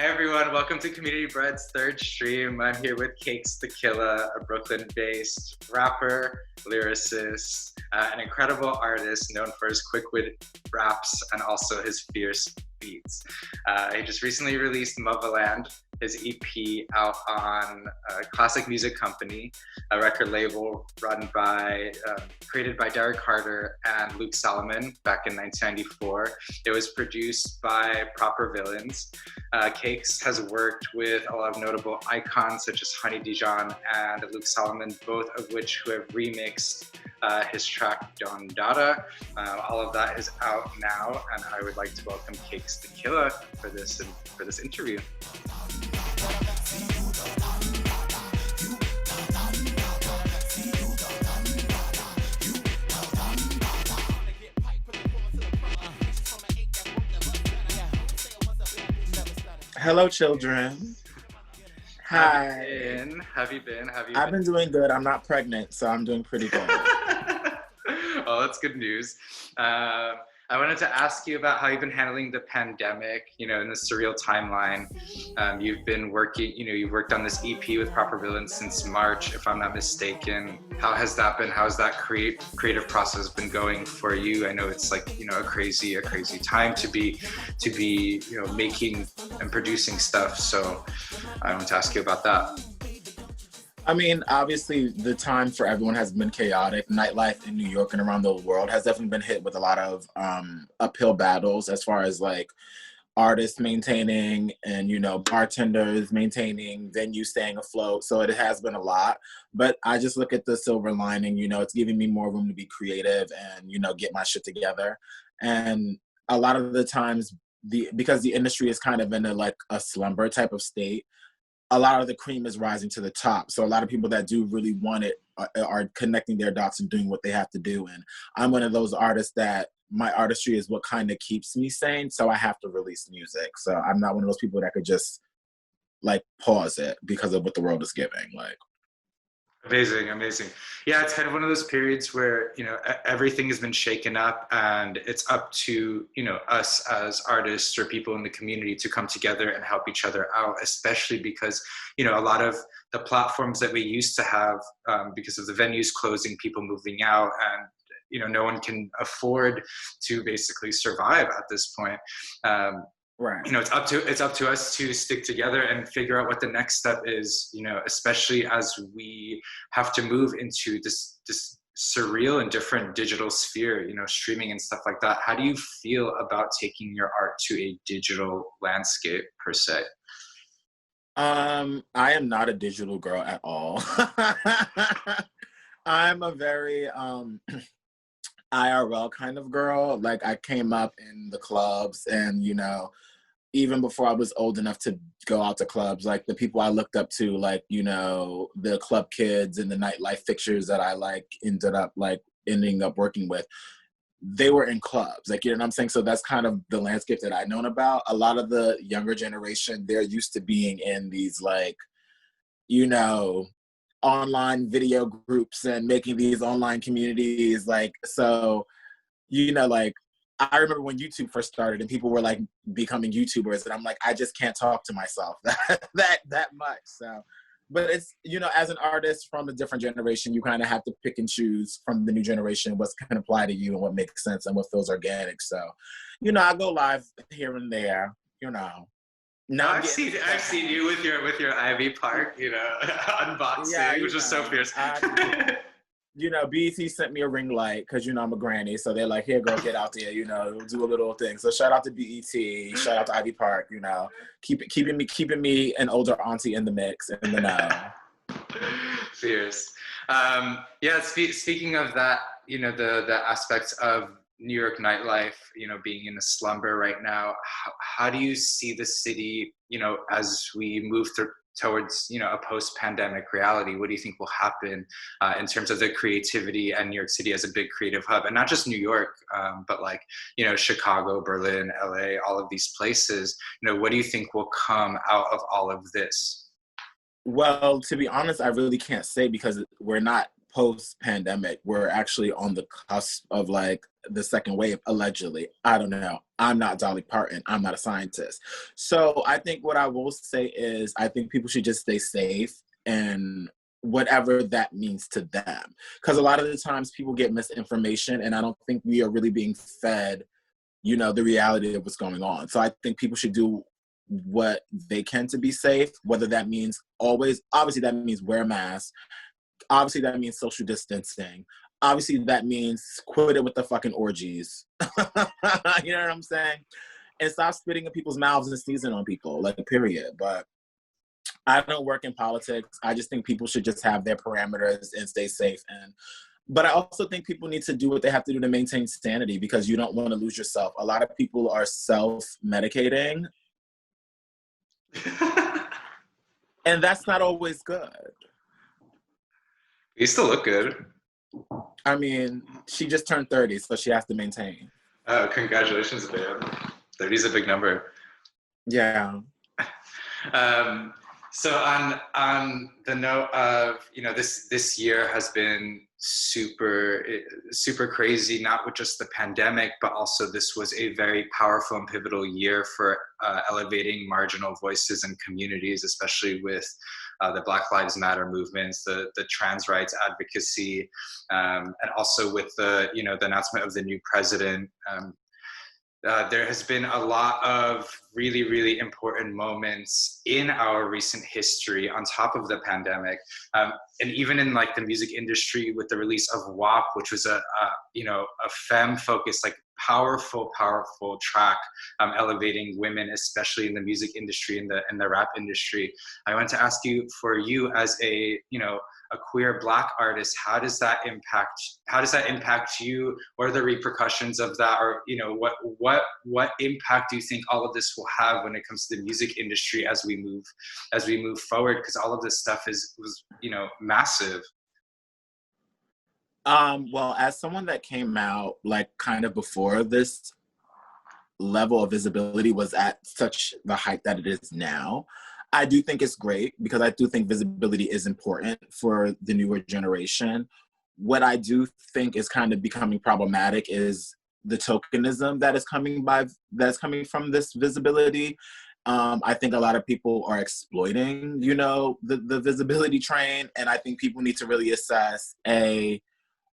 Hey everyone, welcome to Community Bread's third stream. I'm here with CAKES the Killa, a Brooklyn-based rapper, lyricist, an incredible artist known for his quick-witted raps and also his fierce beats. He just recently released MUVALAND, his EP, out on Classic Music Company, a record label created by Derek Carter and Luke Solomon back in 1994. It was produced by Proper Villians. CAKES has worked with a lot of notable icons such as Honey Dijon and Luke Solomon, both of which who have remixed his track Don Dada. All of that is out now, and I would like to welcome CAKES the Killa for this interview. Hello, children. Hi. Have you been? I've been doing good. I'm not pregnant, so I'm doing pretty good. Oh, that's good news. I wanted to ask you about how you've been handling the pandemic, in this surreal timeline. You've been working, you've worked on this EP with Proper Villians since March, if I'm not mistaken. How has that been? How has that creative process been going for you? I know it's like, a crazy time to be, making and producing stuff. So I want to ask you about that. I mean, obviously, the time for everyone has been chaotic. Nightlife in New York and around the world has definitely been hit with a lot of uphill battles as far as like artists maintaining and, bartenders maintaining, venues staying afloat. So it has been a lot. But I just look at the silver lining, it's giving me more room to be creative and, get my shit together. And a lot of the times, because the industry is kind of in a slumber type of state, a lot of the cream is rising to the top. So a lot of people that do really want it are connecting their dots and doing what they have to do. And I'm one of those artists that my artistry is what kind of keeps me sane. So I have to release music. So I'm not one of those people that could just pause it because of what the world is giving. Amazing. Yeah, it's kind of one of those periods where, everything has been shaken up and it's up to, us as artists or people in the community to come together and help each other out, especially because, a lot of the platforms that we used to have, because of the venues closing, people moving out, and, no one can afford to basically survive at this point. Right. It's up to us to stick together and figure out what the next step is, especially as we have to move into this surreal and different digital sphere, streaming and stuff like that. How do you feel about taking your art to a digital landscape per se? I am not a digital girl at all. I'm a very IRL kind of girl. I came up in the clubs and, even before I was old enough to go out to clubs, the people I looked up to, the club kids and the nightlife fixtures that I ending up working with, they were in clubs, you know what I'm saying? So that's kind of the landscape that I've known about. A lot of the younger generation, they're used to being in these online video groups and making these online communities. I remember when YouTube first started and people were becoming YouTubers, and I'm I just can't talk to myself that much. So, but it's, as an artist from a different generation, you kind of have to pick and choose from the new generation what's going to apply to you and what makes sense and what feels organic. So, I go live here and there, No, I've seen you with your Ivy Park, unboxing, which was so fierce. BET sent me a ring light because, I'm a granny. So they're like, here, girl, get out there, we'll do a little thing. So shout out to BET, shout out to Ivy Park, keeping me an older auntie in the mix, in the know. Fierce. Speaking of that, the aspects of New York nightlife, being in a slumber right now, how do you see the city, as we move towards, a post-pandemic reality? What do you think will happen in terms of the creativity and New York City as a big creative hub? And not just New York, but Chicago, Berlin, LA, all of these places. What do you think will come out of all of this? Well, to be honest, I really can't say because we're not post-pandemic, we're actually on the cusp of like the second wave, allegedly. I don't know. I'm not Dolly Parton. I'm not a scientist. So I think what I will say is I think people should just stay safe and whatever that means to them. Because a lot of the times people get misinformation, and I don't think we are really being fed, you know, the reality of what's going on. So I think people should do what they can to be safe, whether that means obviously that means wear a mask. Obviously that means social distancing. Obviously that means quit it with the fucking orgies. You know what I'm saying? And stop spitting in people's mouths and sneezing on people, like, period. But I don't work in politics. I just think people should just have their parameters and stay safe. But I also think people need to do what they have to do to maintain sanity, because you don't want to lose yourself. A lot of people are self-medicating. And that's not always good. You still look good. I mean, she just turned 30, so she has to maintain. Oh, congratulations, babe. 30 is a big number. Yeah. So on the note of, you know, this year has been super crazy, not with just the pandemic, but also this was a very powerful and pivotal year for elevating marginal voices and communities, especially with the Black Lives Matter movements, the trans rights advocacy, and also with the announcement of the new president. There has been a lot of really, really important moments in our recent history on top of the pandemic. And even in like the music industry with the release of WAP, which was a femme-focused, like powerful track, elevating women, especially in the music industry and the rap industry. I want to ask you, for you as a queer Black artist, how does that impact you? What are the repercussions of that? Or, you know, what impact do you think all of this will have when it comes to the music industry as we move forward? Because all of this stuff was massive. Well, as someone that came out like kind of before this level of visibility was at such the height that it is now, I do think it's great, because I do think visibility is important for the newer generation. What I do think is kind of becoming problematic is the tokenism that is coming from this visibility. I think a lot of people are exploiting, you know, the visibility train, and I think people need to really assess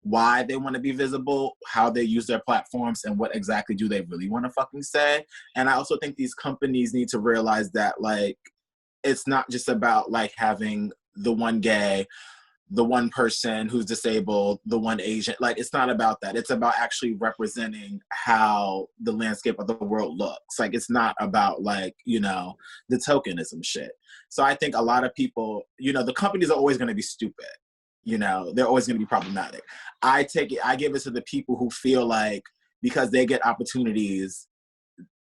why they want to be visible, how they use their platforms, and what exactly do they really want to fucking say. And I also think these companies need to realize that, like, it's not just about like having the one gay, the one person who's disabled, the one Asian. Like, it's not about that. It's about actually representing how the landscape of the world looks. Like, it's not about like, you know, the tokenism shit. So I think a lot of people, you know, the companies are always going to be stupid. You know, they're always going to be problematic. I give it to the people who feel like because they get opportunities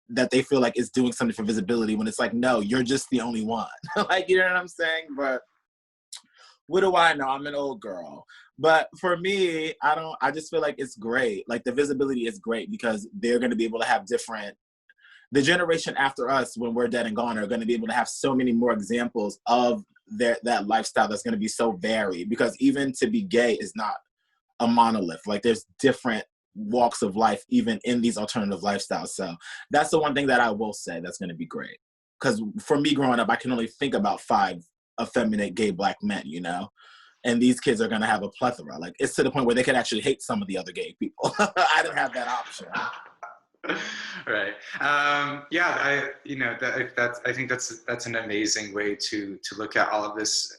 that they feel like it's doing something for visibility, when it's like, no, you're just the only one. Like, you know what I'm saying? But what do I know? I'm an old girl. But for me, I just feel like it's great. Like, the visibility is great because they're going to be able to have the generation after us, when we're dead and gone, are going to be able to have so many more examples of that lifestyle that's going to be so varied, because even to be gay is not a monolith. Like, there's different walks of life even in these alternative lifestyles. So that's the one thing that I will say that's going to be great, because for me growing up, I can only think about 5 effeminate gay Black men, you know, and these kids are going to have a plethora. Like, it's to the point where they could actually hate some of the other gay people. I didn't have that option. Right. Yeah. I think that's an amazing way to look at all of this.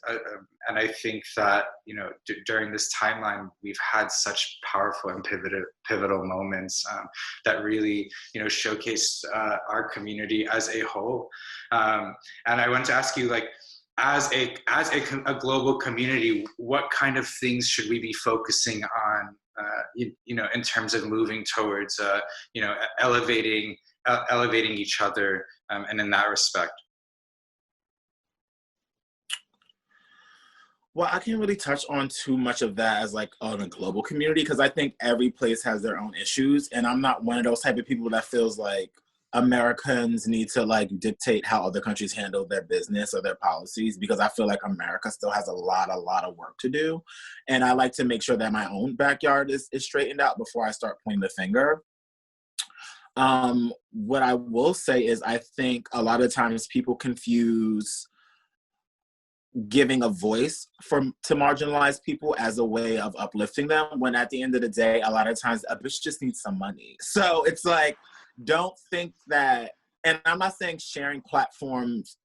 And I think that, you know, during this timeline, we've had such powerful and pivotal moments that really, you know, showcase our community as a whole. And I want to ask you, like, as a global community, what kind of things should we be focusing on, in terms of moving towards, elevating each other, and in that respect? Well, I can't really touch on too much of that as like on a global community, because I think every place has their own issues, and I'm not one of those type of people that feels like Americans need to like dictate how other countries handle their business or their policies, because I feel like America still has a lot of work to do. And I like to make sure that my own backyard is straightened out before I start pointing the finger. What I will say is I think a lot of times people confuse giving a voice to marginalized people as a way of uplifting them, when at the end of the day, a lot of times a bitch just needs some money. So it's like, don't think that, and I'm not saying sharing platforms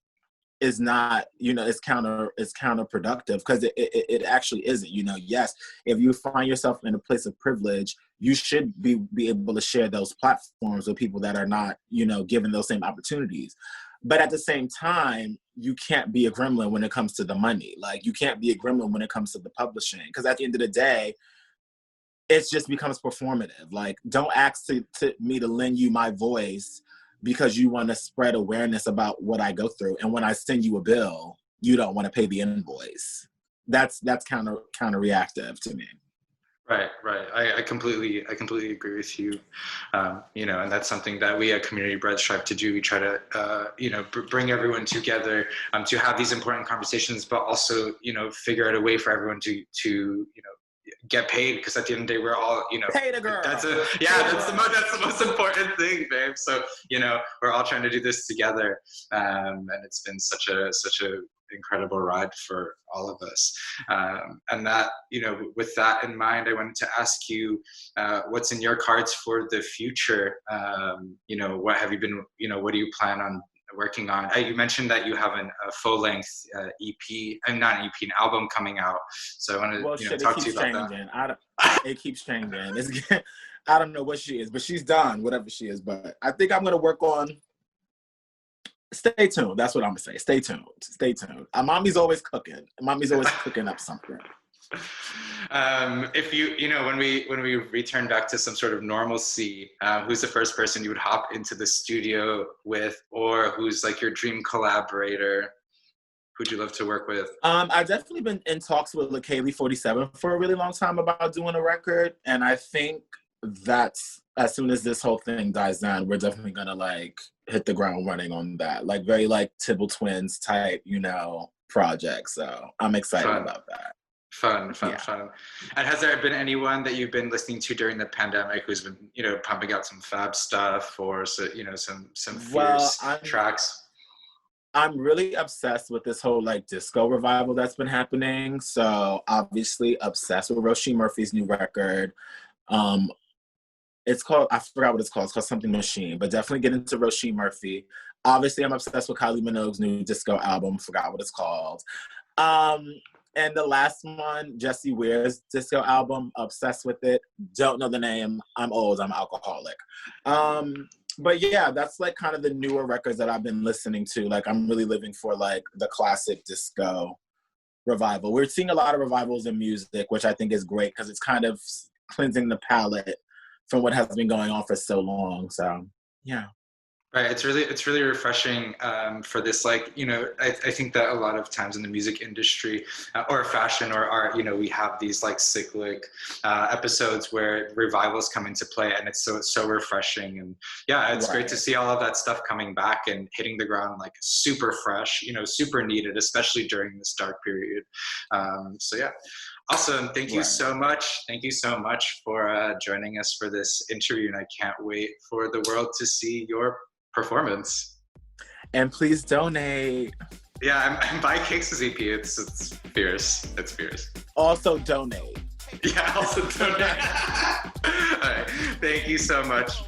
is not, you know, it's counterproductive, because it actually isn't. You know, yes, if you find yourself in a place of privilege, you should be able to share those platforms with people that are not, you know, given those same opportunities. But at the same time, you can't be a gremlin when it comes to the money. Like, you can't be a gremlin when it comes to the publishing, because at the end of the day, it just becomes performative. Like, don't ask me to lend you my voice because you want to spread awareness about what I go through. And when I send you a bill, you don't want to pay the invoice. That's counter reactive to me. Right. I completely agree with you. You know, and that's something that we at Community Bread strive to do. We try to, you know, bring everyone together to have these important conversations, but also, you know, figure out a way for everyone to you know, get paid, because at the end of the day, we're all, you know, pay the girl. That's the most important thing, babe. So, you know, we're all trying to do this together, and it's been such a incredible ride for all of us. And that, you know, with that in mind, I wanted to ask you, what's in your cards for the future? You know, what have you been, you know, what do you plan on working on? You mentioned that you have a full-length EP, and not an EP, an album coming out. So I want to talk to you about that. It keeps changing. I don't know what she is, but she's done, whatever she is. But I think I'm going to work on. Stay tuned. That's what I'm gonna say. Stay tuned. Stay tuned. Mommy's always cooking. Mommy's always cooking up something. If you know, when we return back to some sort of normalcy, who's the first person you would hop into the studio with, or who's like your dream collaborator? Who'd you love to work with? I've definitely been in talks with LaKaylee 47 for a really long time about doing a record, and I think that's, as soon as this whole thing dies down, we're definitely gonna like hit the ground running on that, like very like Tibble Twins type, you know, project. So I'm excited about that. Fun. And has there been anyone that you've been listening to during the pandemic who's been, you know, pumping out some fab stuff, or so, you know, some fierce tracks? I'm really obsessed with this whole like disco revival that's been happening. So obviously obsessed with Roisin Murphy's new record. It's called, I forgot what it's called. It's called something Machine, but definitely get into Roisin Murphy. Obviously, I'm obsessed with Kylie Minogue's new disco album. Forgot what it's called. And the last one, Jessie Ware's disco album. Obsessed with it. Don't know the name. I'm old. I'm alcoholic. But yeah, that's like kind of the newer records that I've been listening to. Like, I'm really living for like the classic disco revival. We're seeing a lot of revivals in music, which I think is great because it's kind of cleansing the palate from what has been going on for so long. So yeah. Right, it's really refreshing for this, like, you know, I think that a lot of times in the music industry or fashion or art, you know, we have these like cyclic episodes where revivals come into play, and it's so refreshing. And yeah, it's great to see all of that stuff coming back and hitting the ground like super fresh, you know, super needed, especially during this dark period. So yeah. Awesome. Thank you so much. Thank you so much for joining us for this interview. And I can't wait for the world to see your performance. And please donate. Yeah, and buy CAKES' EP. It's fierce. It's fierce. Also donate. Yeah, also donate. All right. Thank you so much.